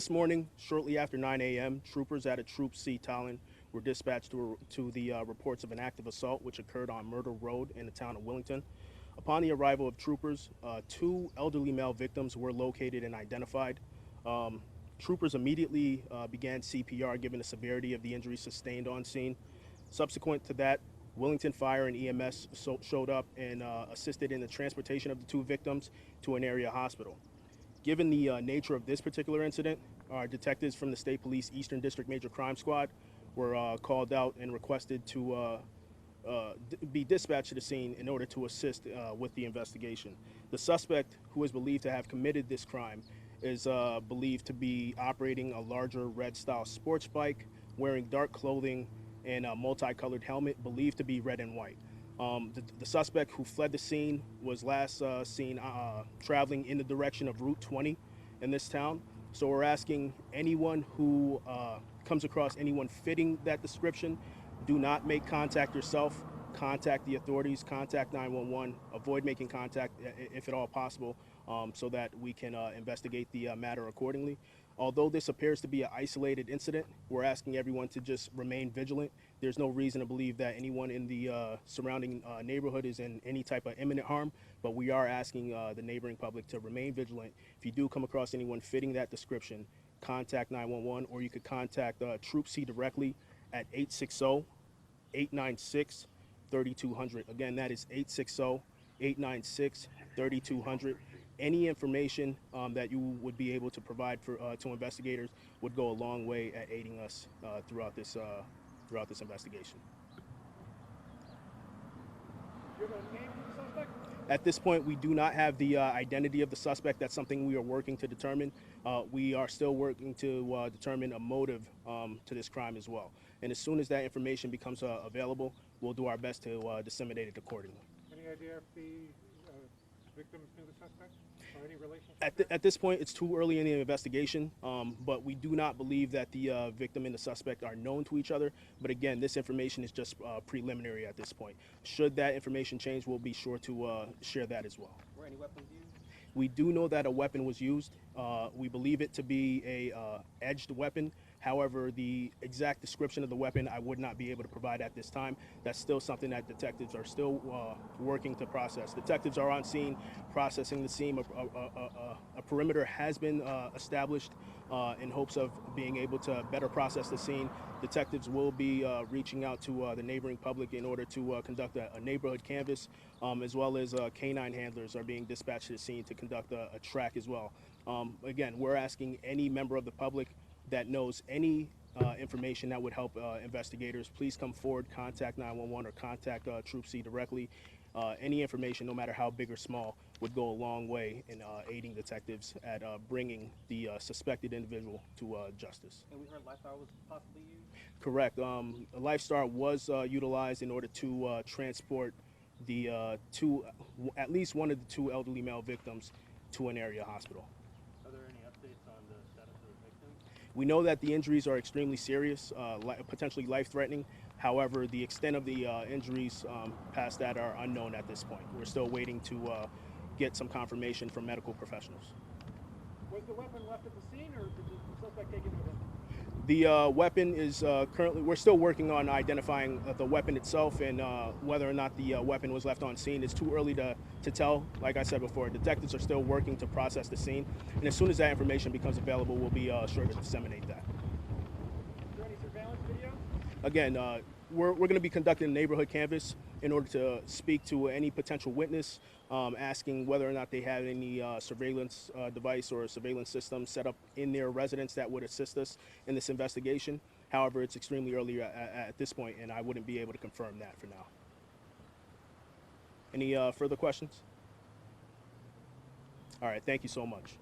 This morning, shortly after 9 a.m., troopers at a Troop C Talon were dispatched to the reports of an active assault which occurred on Myrtle Road in the town of Willington. Upon the arrival of troopers, two elderly male victims were located and identified. Um, Troopers immediately began CPR given the severity of the injuries sustained on scene. Subsequent to that, Willington Fire and EMS showed up and assisted in the transportation of the two victims to an area hospital. Given the nature of this particular incident, our detectives from the State Police Eastern District Major Crime Squad were called out and requested to be dispatched to the scene in order to assist with the investigation. The suspect, who is believed to have committed this crime, is believed to be operating a larger red-style sports bike, wearing dark clothing, and a multicolored helmet, believed to be red and white. The suspect who fled the scene was last seen traveling in the direction of Route 20 in this town. So we're asking anyone who comes across anyone fitting that description, do not make contact yourself. Contact the authorities, contact 911, avoid making contact if at all possible, so that we can investigate the matter accordingly. Although this appears to be an isolated incident, we're asking everyone to just remain vigilant. There's no reason to believe that anyone in the surrounding neighborhood is in any type of imminent harm, but we are asking the neighboring public to remain vigilant. If you do come across anyone fitting that description, contact 911, or you could contact Troop C directly at 860-896-3200. Again, that is 860-896-3200. Any information that you would be able to provide for to investigators would go a long way at aiding us throughout this investigation. Do you have a name for the suspect? At this point, we do not have the identity of the suspect. That's something we are working to determine. We are still working to determine a motive to this crime as well. And as soon as that information becomes available, we'll do our best to disseminate it accordingly. Any idea if the victim knew the suspect or any relationship? At this point, it's too early in the investigation, but we do not believe that the victim and the suspect are known to each other. But again, this information is just preliminary at this point. Should that information change, we'll be sure to share that as well. Were any weapons used? We do know that a weapon was used. We believe it to be a edged weapon. However, the exact description of the weapon I would not be able to provide at this time. That's still something that detectives are still working to process. Detectives are on scene processing the scene. A perimeter has been established in hopes of being able to better process the scene. Detectives will be reaching out to the neighboring public in order to conduct a neighborhood canvass, as well as canine handlers are being dispatched to the scene to conduct a track as well. Again, we're asking any member of the public that knows any information that would help investigators, please come forward, contact 911 or contact Troop C directly. Any information, no matter how big or small, would go a long way in aiding detectives at bringing the suspected individual to justice. And we heard Lifestyle was possibly used? Correct. A Lifestar was utilized in order to transport the at least one of the two elderly male victims to an area hospital. Are there any updates on the status of the victim? We know that the injuries are extremely serious, potentially life-threatening. However, the extent of the injuries past that are unknown at this point. We're still waiting to get some confirmation from medical professionals. Was the weapon left at the scene, or did the suspect take it with him? The weapon is currently, we're still working on identifying the weapon itself and whether or not the weapon was left on scene. It's too early to tell. Like I said before, detectives are still working to process the scene. And as soon as that information becomes available, we'll be sure to disseminate that. Is there any surveillance video? Again, we're going to be conducting a neighborhood canvass in order to speak to any potential witness, asking whether or not they have any surveillance device or surveillance system set up in their residence that would assist us in this investigation. However, it's extremely early at this point, and I wouldn't be able to confirm that for now. Any further questions? All right, thank you so much.